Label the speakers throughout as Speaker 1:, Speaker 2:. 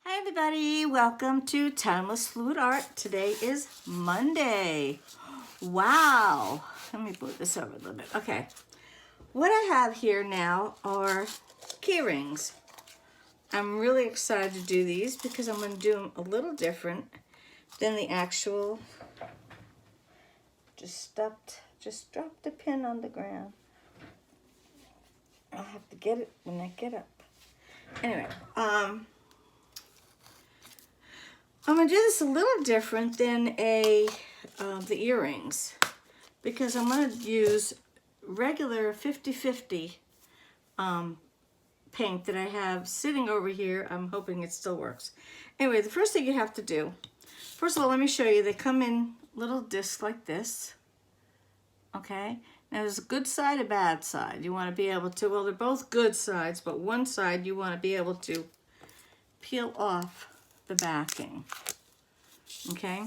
Speaker 1: Hi everybody, welcome to Timeless Fluid Art. Today is Monday. Wow, let me move this over a little bit. Okay, what I have here now are key rings. I'm really excited to do these because I'm going to do them a little different than the actual. Just dropped the pin on the ground. I'll have to get it when I get up. Anyway, I'm going to do this a little different than the earrings because I'm going to use regular 50/50 paint that I have sitting over here. I'm hoping it still works. Anyway, the first thing you have to do, first of all, let me show you. They come in little discs like this. Okay, now there's a good side, a bad side. You want to be able to, well, they're both good sides, but one side you want to be able to peel off the backing. Okay,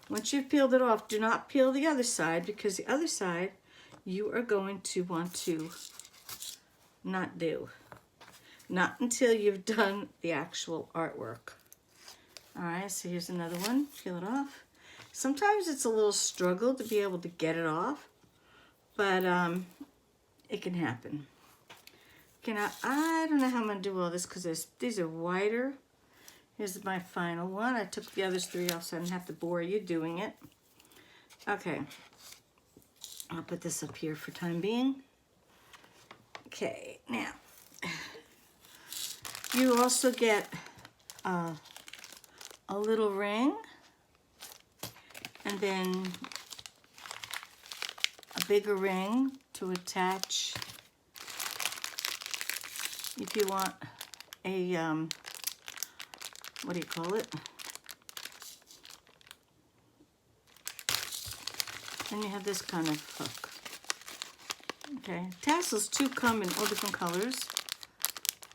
Speaker 1: once you've peeled it off, do not peel the other side because the other side you are going to want to not do. Not until you've done the actual artwork. All right, so here's another one. Peel it off. Sometimes it's a little struggle to be able to get it off, but it can happen. Okay, now I don't know how I'm going to do all this because these are wider. Here's my final one. I took the others three off so I didn't have to bore you doing it. Okay, I'll put this up here for time being. Okay, now you also get a little ring and then a bigger ring to attach if you want a what do you call it? Then you have this kind of hook. Okay, tassels too come in all different colors,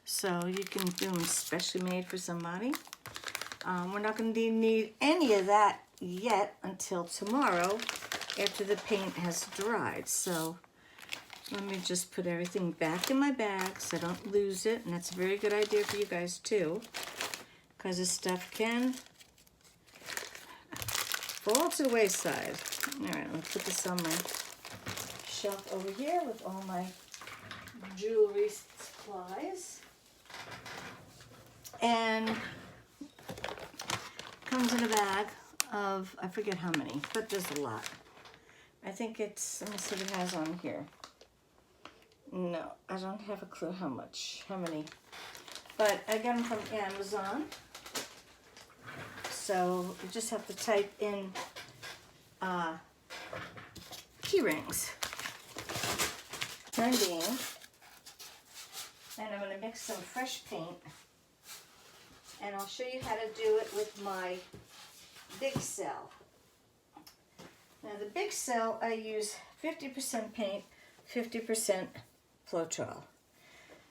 Speaker 1: so you can do them specially made for somebody. We're not going to need any of that yet until tomorrow after the paint has dried. So let me just put everything back in my bag so I don't lose it, and that's a very good idea for you guys too, because this stuff can fall to the wayside. All right, let's put this on my shelf over here with all my jewelry supplies. And comes in a bag of, I forget how many, but there's a lot. I think it's, let me see what it has on here. No, I don't have a clue how many. But I got them from Amazon. So you just have to type in key rings. Turn being. And I'm going to mix some fresh paint. And I'll show you how to do it with my big cell. Now the big cell, I use 50% paint, 50% Floetrol.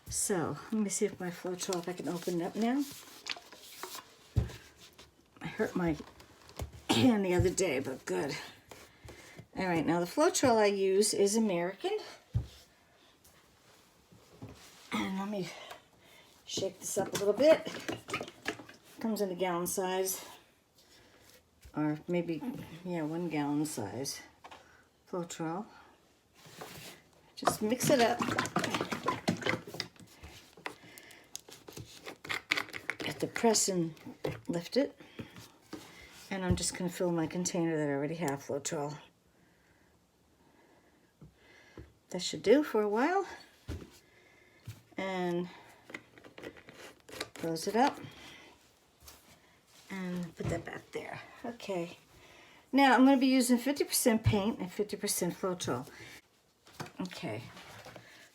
Speaker 1: So let me see if my Floetrol, if I can open it up now. I hurt my hand the other day, but good. All right, now the Floetrol I use is American. And let me shake this up a little bit. Comes in a gallon size, or maybe, yeah, 1 gallon size Floetrol. Just mix it up. You have to press and lift it. And I'm just going to fill my container that I already have Floetrol. That should do for a while. And close it up. And put that back there. Okay. Now I'm going to be using 50% paint and 50% Floetrol. Okay.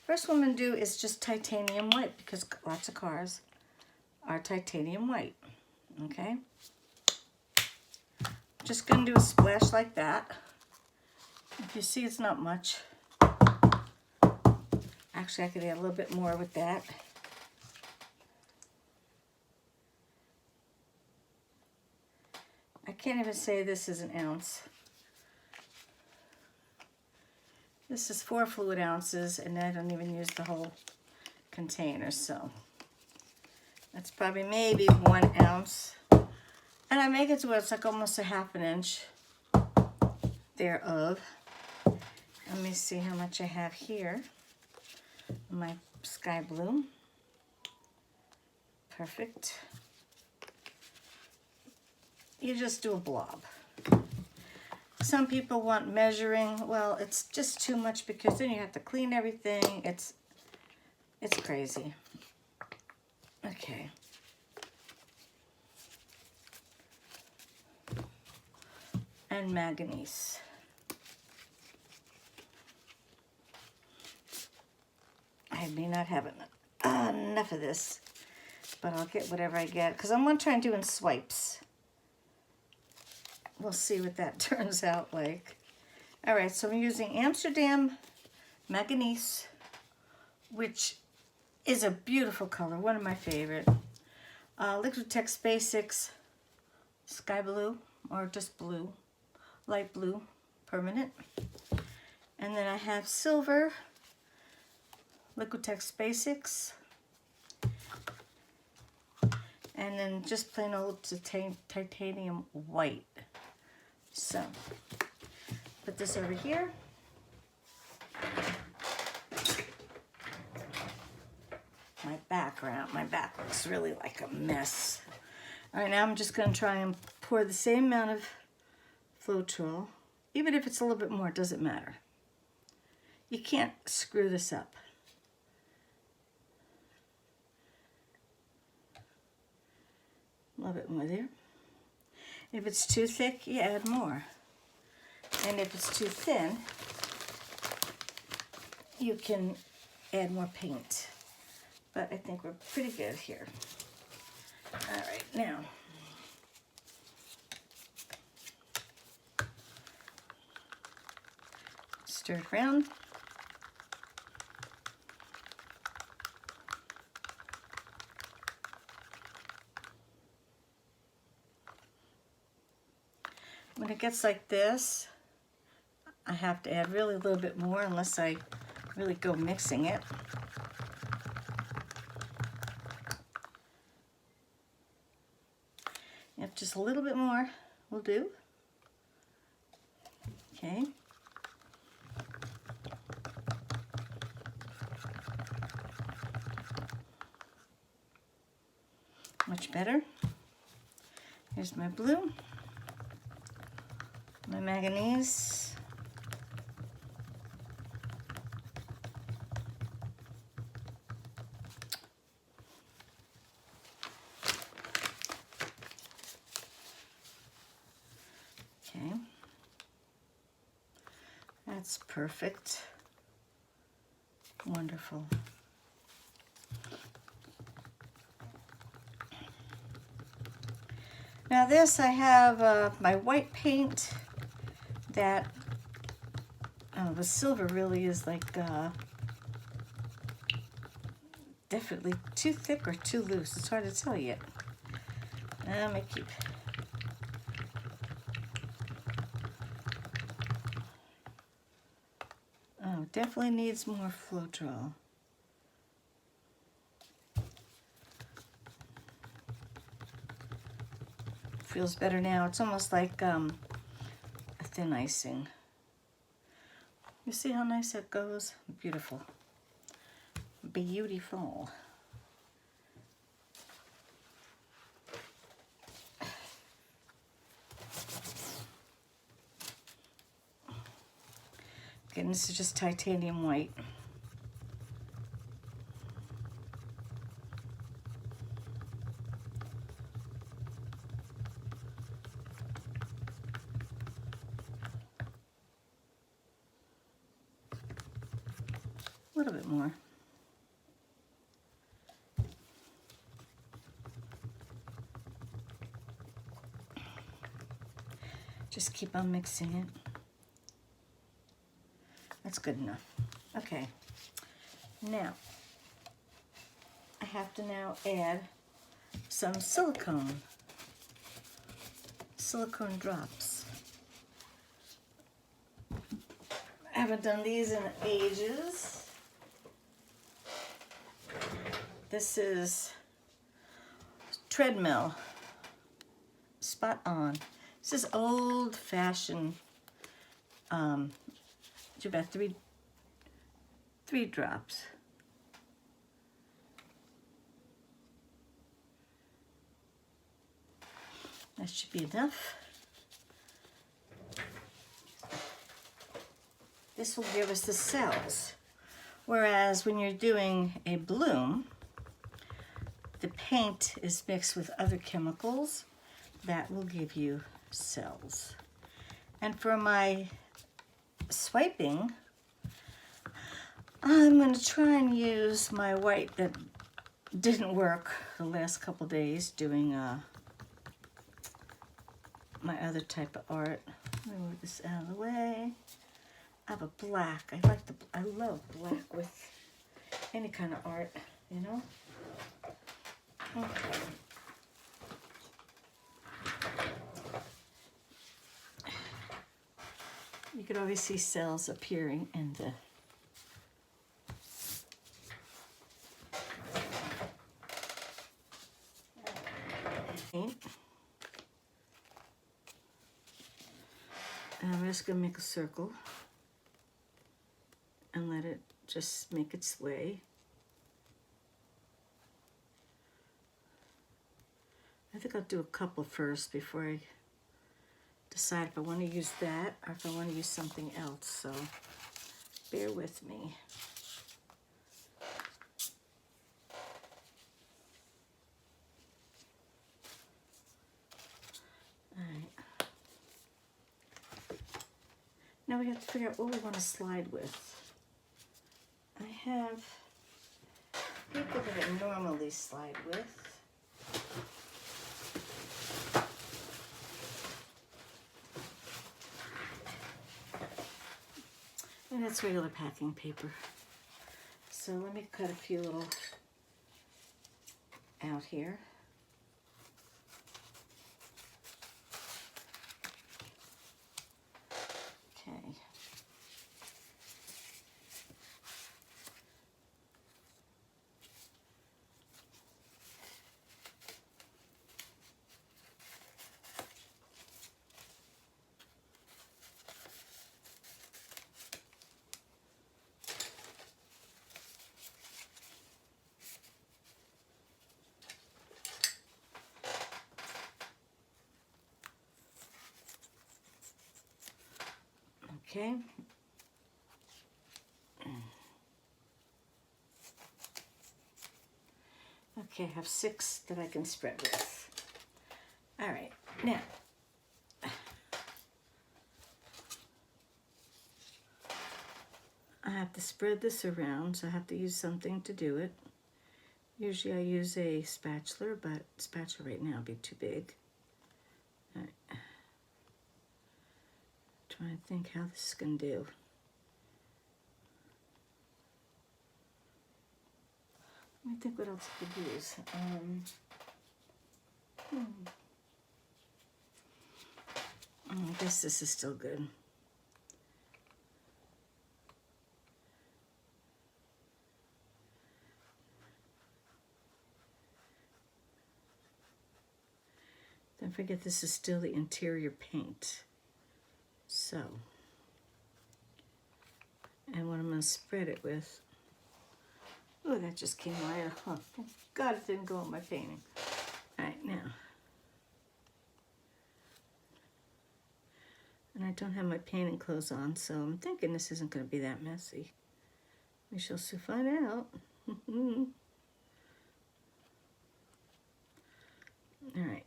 Speaker 1: First what I'm going to do is just titanium white because lots of cars are titanium white. Okay. Just going to do a splash like that. If you see, it's not much. Actually, I could add a little bit more with that. I can't even say this is an ounce. This is 4 fluid ounces, and I don't even use the whole container, so It's probably maybe 1 ounce. And I make it to where it's like almost a ½ inch thereof. Let me see how much I have here. My sky blue. Perfect. You just do a blob. Some people want measuring. Well, it's just too much because then you have to clean everything. It's crazy. Okay. And manganese. I may not have enough of this, but I'll get whatever I get because I'm going to try and do in swipes. We'll see what that turns out like. All right, so I'm using Amsterdam manganese, which is a beautiful color, one of my favorite. Liquitex Basics Sky Blue, or just blue, light blue, permanent. And then I have silver, Liquitex Basics. And then just plain old titanium white. So, put this over here. My back looks really like a mess. All right, now I'm just going to try and pour the same amount of Floetrol. Even if it's a little bit more, it doesn't matter. You can't screw this up. A little bit more there. If it's too thick, you add more. And if it's too thin, you can add more paint. But I think we're pretty good here. All right, now. Stir it around. When it gets like this, I have to add really a little bit more unless I really go mixing it. If just a little bit more will do. Okay. Much better. Here's my blue. My manganese. Okay. That's perfect. Wonderful. Now this, I have my white paint that the silver really is like definitely too thick or too loose. It's hard to tell yet. Let me keep. Oh, definitely needs more Floetrol. Feels better now. It's almost like a thin icing. You see how nice that goes? Beautiful. Beautiful. Okay, this is just titanium white. A little bit more. Just keep on mixing it. That's good enough. Okay. Now, I have to now add some silicone drops. I haven't done these in ages. This is treadmill. Spot on. This is old-fashioned. It's about three drops. That should be enough. This will give us the cells. Whereas when you're doing a bloom, the paint is mixed with other chemicals that will give you cells. And for my swiping, I'm going to try and use my white that didn't work the last couple days doing my other type of art. Let me move this out of the way. I have a black. I love black with any kind of art, you know? Okay. You could always see cells appearing in the paint. And I'm just going to make a circle and let it just make its way. I think I'll do a couple first before I decide if I want to use that or if I want to use something else, so bear with me. All right. Now we have to figure out what we want to slide with. I have people that I normally slide with. And it's regular packing paper. So let me cut a few little out here. Okay. Okay. Okay, I have 6 that I can spread with. All right, now, I have to spread this around, so I have to use something to do it. Usually I use a spatula, but spatula right now would be too big. All right. Trying to think how this is going to do. Let me think what else I could use. I guess this is still good. Don't forget this is still the interior paint. So, and what I'm going to spread it with. Oh, that just came right off. Oh, God, it didn't go on my painting. All right, now. And I don't have my painting clothes on, so I'm thinking this isn't going to be that messy. We shall soon find out. All right.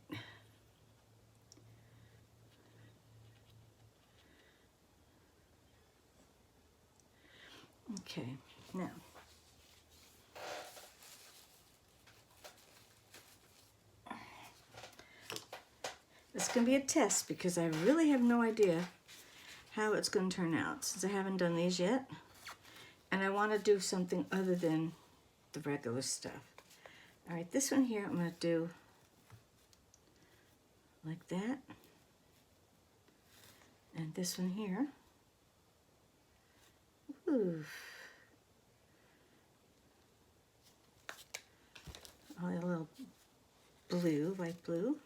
Speaker 1: Okay, now. It's going to be a test because I really have no idea how it's going to turn out since I haven't done these yet. And I want to do something other than the regular stuff. All right, this one here I'm going to do like that. And this one here. Ooh. A little blue, light blue.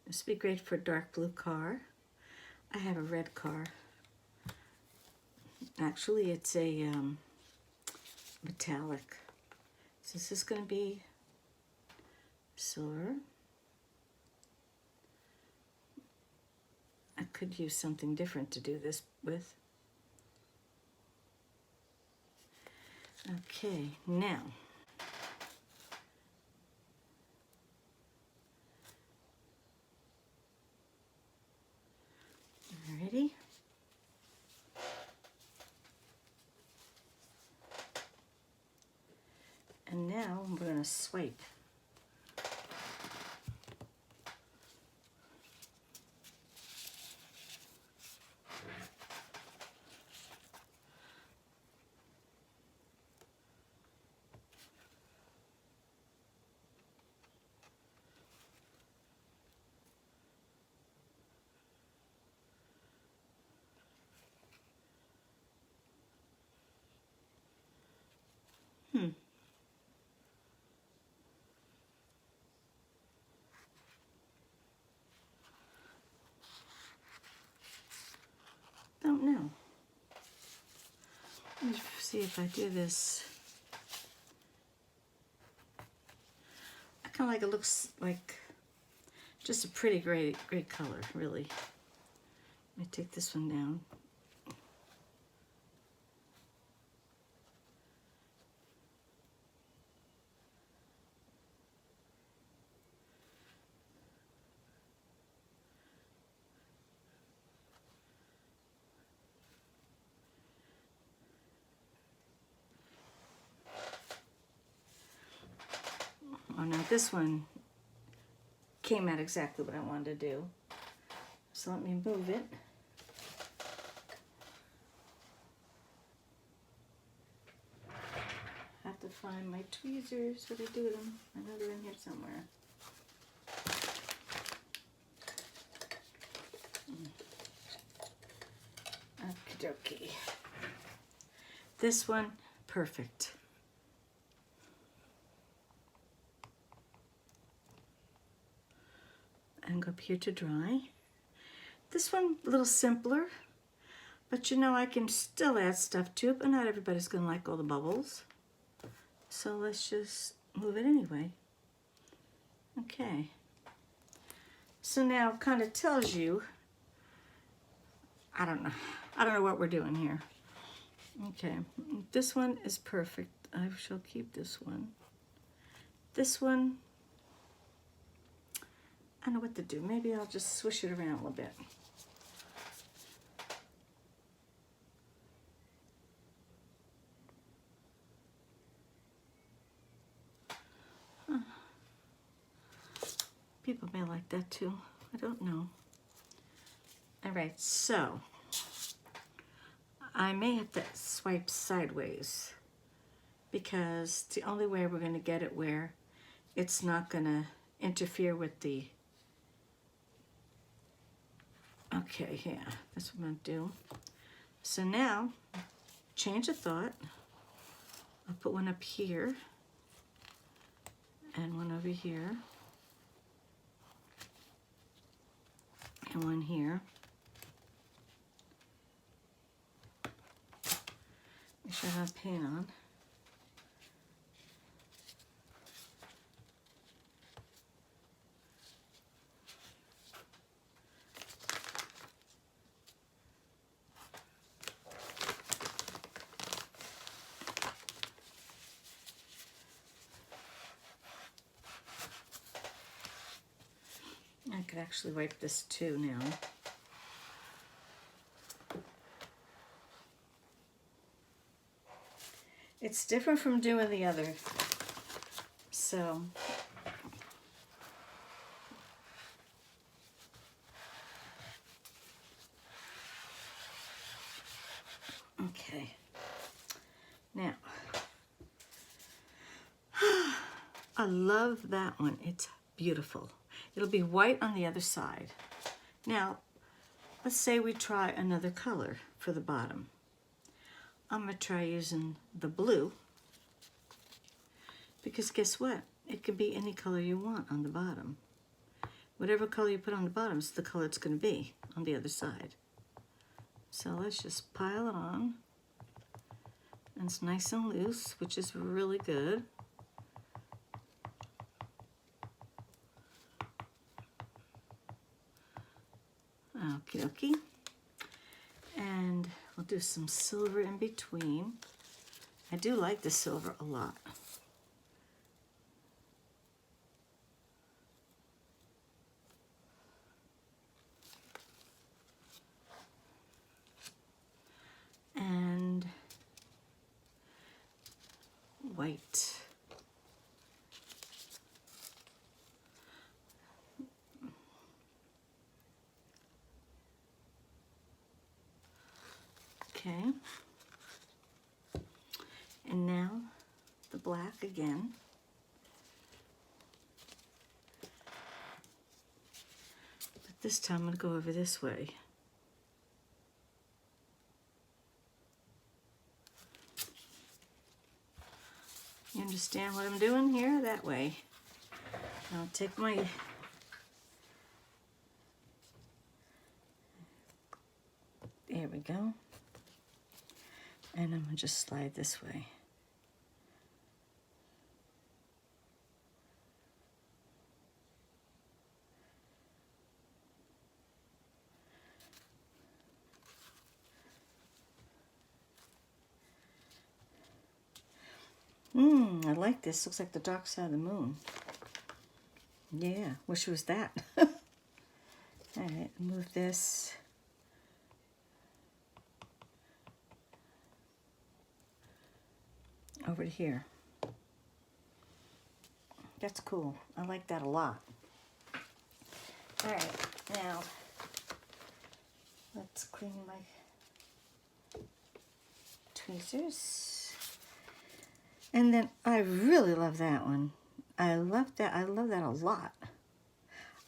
Speaker 1: This would be great for a dark blue car. I have a red car. Actually, it's a metallic. So this is going to be silver. I could use something different to do this with. Okay, now ready? And now we're going to swipe. Don't know. Let me see if I do this. I kind of like it looks like just a pretty great color, really. Let me take this one down. Oh, now this one came out exactly what I wanted to do. So let me move it. I have to find my tweezers. Where did I do them? I know they're in here somewhere. Okie dokie. This one, perfect. And go up here to dry. This one a little simpler, but you know I can still add stuff to it, but not everybody's gonna like all the bubbles. So let's just move it anyway. Okay. So now it kind of tells you, I don't know what we're doing here. Okay, this one is perfect. I shall keep this one. This one, I don't know what to do. Maybe I'll just swish it around a little bit. Huh. People may like that too. I don't know. All right, so I may have to swipe sideways because it's the only way we're going to get it where it's not going to interfere with the... Okay, yeah, that's what I'm going to do. So now, change of thought. I'll put one up here and one over here and one here. Make sure I have paint on. I could actually wipe this too now. It's different from doing the other. So, okay. Now, I love that one. It's beautiful. It'll be white on the other side. Now, let's say we try another color for the bottom. I'm going to try using the blue, because guess what? It could be any color you want on the bottom. Whatever color you put on the bottom is the color it's going to be on the other side. So let's just pile it on. And it's nice and loose, which is really good. Okie dokie. And we'll do some silver in between. I do like the silver a lot. And white. Okay. And now the black again. But this time I'm going to go over this way. You understand what I'm doing here? That way. I'll take my there we go. And I'm going to just slide this way. I like this. Looks like the dark side of the moon. Yeah, wish it was that. All right, move this. Over to here. That's cool. I like that a lot. All right, now let's clean my tweezers. And then I really love that one. I love that. I love that a lot.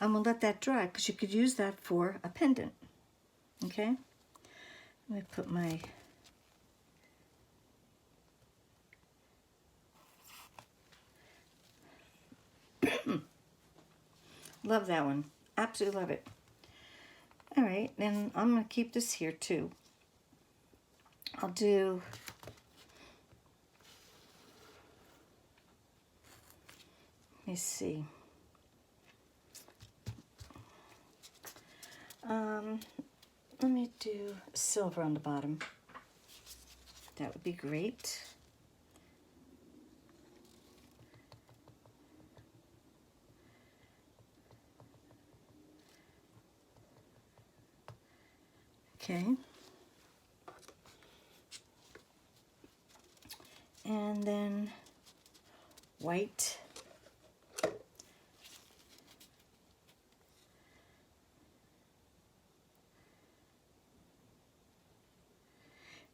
Speaker 1: I'm gonna let that dry because you could use that for a pendant. Okay. Let me put my love that one. Absolutely love it. All right, then I'm gonna keep this here too. I'll do let me see. Let me do silver on the bottom. That would be great. Okay. And then white.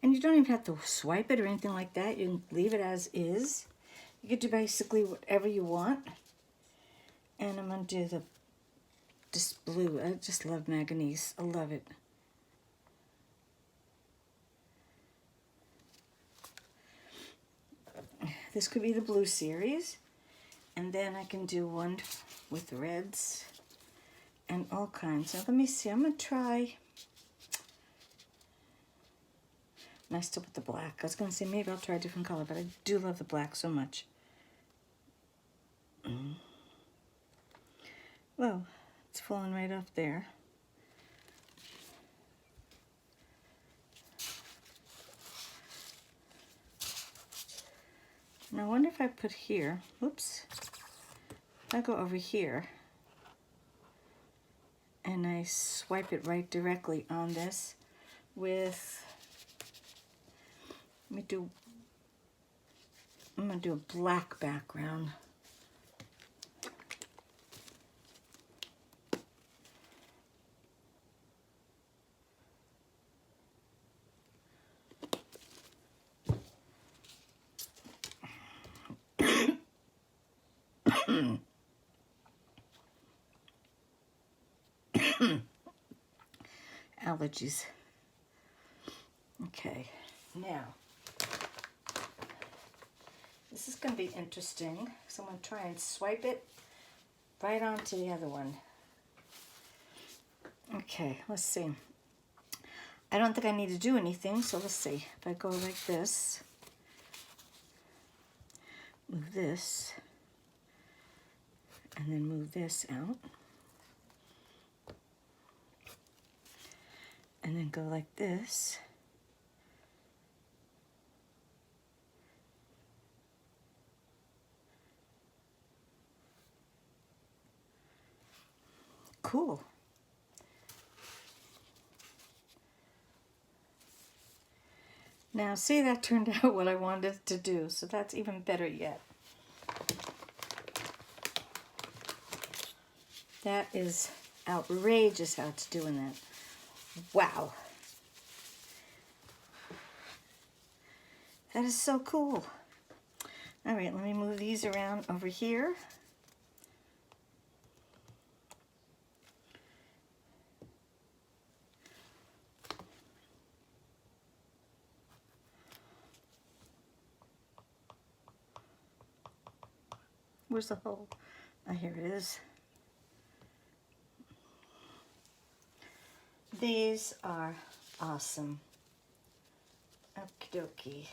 Speaker 1: And you don't even have to swipe it or anything like that. You can leave it as is. You can do basically whatever you want. And I'm going to do this blue. I just love manganese. I love it. This could be the blue series. And then I can do one with reds and all kinds. Now let me see. I'm going to try. And I still put the black. I was going to say maybe I'll try a different color, but I do love the black so much. Well, it's falling right off there. Now I wonder if I put here, whoops, if I go over here and I swipe it right directly on this with, I'm gonna do a black background. Allergies. Okay, now, this is going to be interesting. So I'm going to try and swipe it right onto the other one. Okay, let's see. I don't think I need to do anything, so let's see. If I go like this, move this, and then move this out, and then go like this, cool. Now see, that turned out what I wanted it to do, so that's even better yet. That is outrageous how it's doing that. Wow. That is so cool. All right, let me move these around over here. Where's the hole? Oh, here it is. These are awesome. Okie dokie.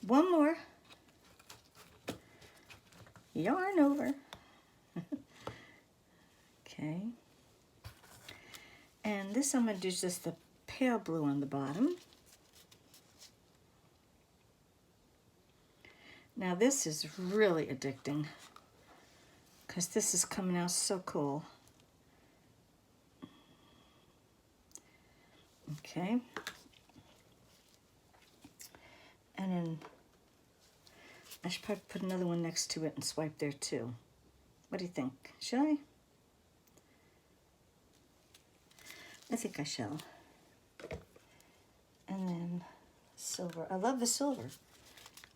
Speaker 1: One more. Yarn over. Okay. And this I'm going to do just the pale blue on the bottom. Now this is really addicting because this is coming out so cool. Okay. And then I should probably put another one next to it and swipe there too. What do you think? Should I? I think I shall. And then silver. I love the silver.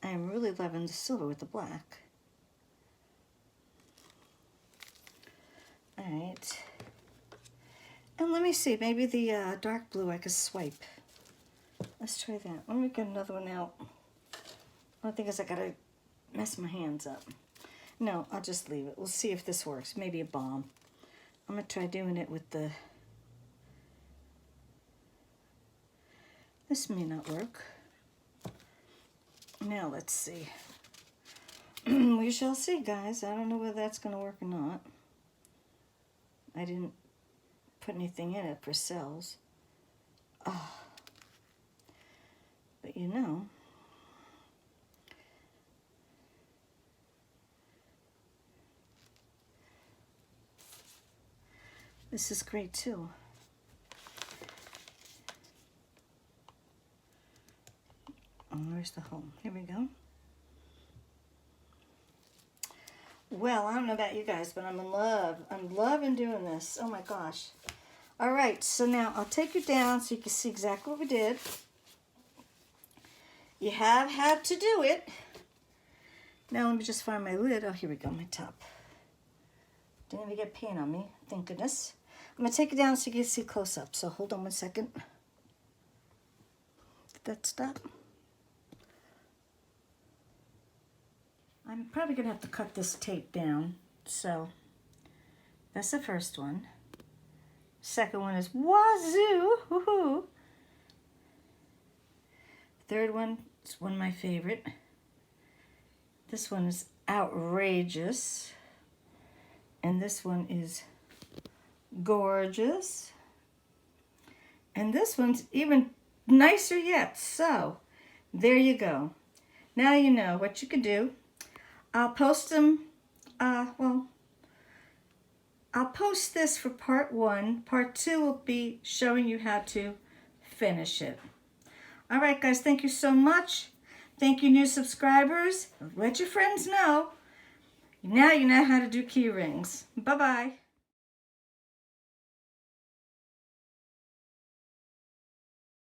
Speaker 1: I am really loving the silver with the black. All right. And let me see, maybe the dark blue I could swipe. Let's try that. Let me get another one out. Only thing is I gotta mess my hands up. No, I'll just leave it. We'll see if this works. Maybe a bomb. I'm gonna try doing it with the... This may not work. Now let's see. We shall see, guys. I don't know whether that's going to work or not. I didn't put anything in it for cells. Oh. But you know, this is great too. Where's the hole? Here we go. Well, I don't know about you guys, but I'm in love. I'm loving doing this. Oh my gosh. All right, so now I'll take you down so you can see exactly what we did. You have had to do it. Now let me just find my lid. Oh, here we go, my top. Didn't even get paint on me, thank goodness. I'm gonna take it down so you can see close up. So hold on 1 second. Did that stop? I'm probably gonna have to cut this tape down. So that's the first one. Second one is wazoo, woohoo. Third one is one of my favorite. This one is outrageous. And this one is gorgeous. And this one's even nicer yet. So there you go. Now you know what you can do. I'll post them, I'll post this for part 1. Part 2 will be showing you how to finish it. All right, guys, thank you so much. Thank you, new subscribers. Let your friends know. Now you know how to do key rings. Bye-bye.